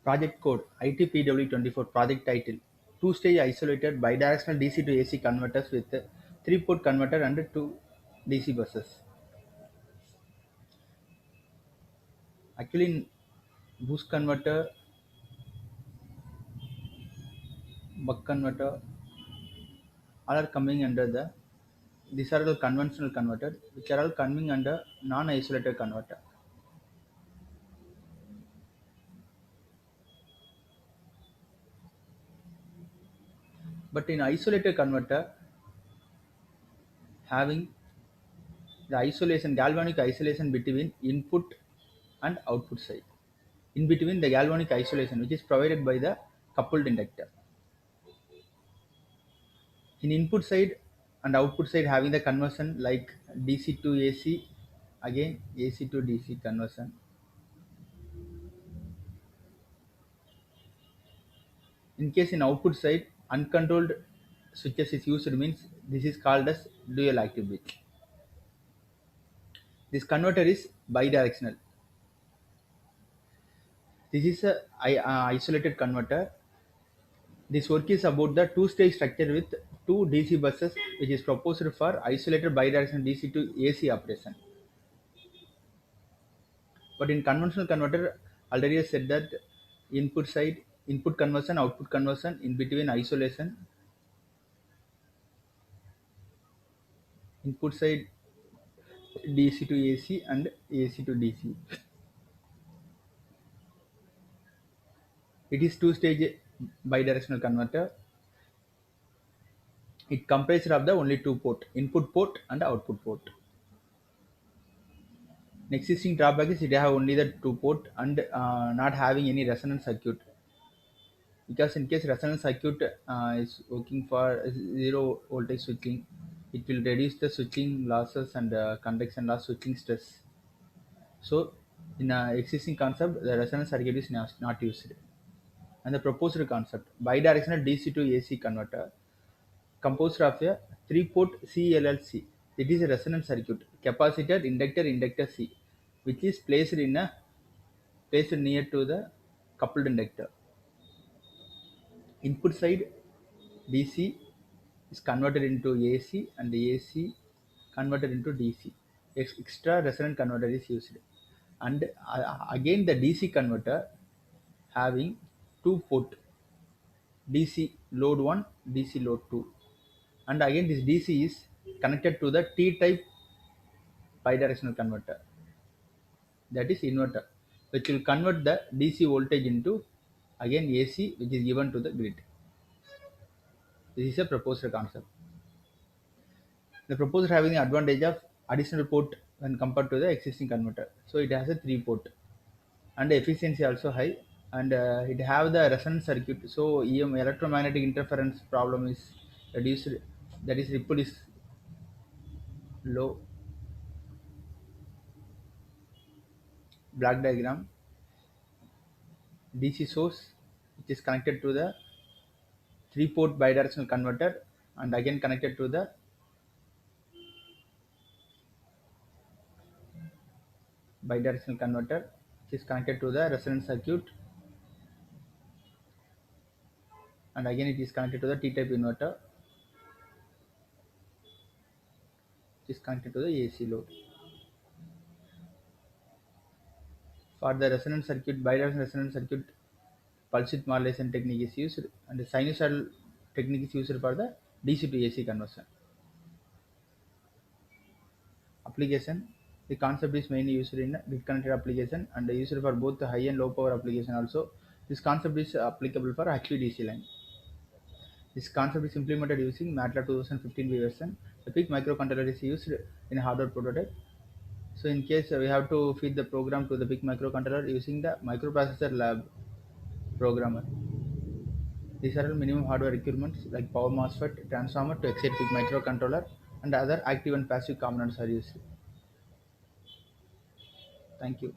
Project code ITPW24 project title two-stage isolated bidirectional DC to AC converters with a 3-port converter and 2 DC buses. Actually, boost converter, buck converter, all are coming under the these are all conventional converter, which are all coming under non-isolated converter. But in isolated converter, having the isolation, galvanic isolation between input and output side. In between the galvanic isolation, which is provided by the coupled inductor. In input side and output side, having the conversion like DC to AC, again AC to DC conversion. In case in output side, uncontrolled switches is used means this is called as dual active bridge. This converter is bidirectional. This is a isolated converter. This work is about the two-stage structure with two DC buses, which is proposed for isolated bidirectional DC to AC operation. But in conventional converter, already I said that input side, input conversion, output conversion, in between isolation, input side DC to AC and AC to DC. It is two-stage bidirectional converter. It comprises of the only two port, input port and output port. An existing drawback is it have only the two port and not having any resonance circuit. Because in case resonance circuit is working for zero voltage switching, it will reduce the switching losses and conduction loss switching stress. So in existing concept, the resonance circuit is not used. And the proposed concept, bidirectional DC to AC converter composed of a three-port CLLC. It is a resonance circuit, capacitor, inductor, inductor C, which is placed near to the coupled inductor. Input side DC is converted into AC and the AC converted into DC. Extra resonant converter is used. And again the DC converter having two port DC load 1, DC load 2. And again this DC is connected to the T type bidirectional converter, that is inverter, which will convert the DC voltage into again AC, which is given to the grid. This is a proposed concept. The proposed having the advantage of additional port when compared to the existing converter. So it has a three port and the efficiency also high, and it have the resonance circuit. So EM electromagnetic interference problem is reduced. That is ripple is low. Black diagram. DC source which is connected to the three port bidirectional converter and again connected to the bidirectional converter which is connected to the resonance circuit, and again it is connected to the T type inverter which is connected to the AC load. For the resonance circuit, bidirectional resonance circuit, pulse width modulation technique is used, and the sinusoidal technique is used for the DC to AC conversion. Application, the concept is mainly used in grid connected application and used for both the high and low power application also. This concept is applicable for HVDC line. This concept is implemented using MATLAB 2015 version. The PIC microcontroller is used in a hardware prototype. So in case we have to feed the program to the PIC microcontroller using the microprocessor lab programmer. These are all minimum hardware requirements like power MOSFET, transformer to excite PIC microcontroller, and other active and passive components are used. Thank you.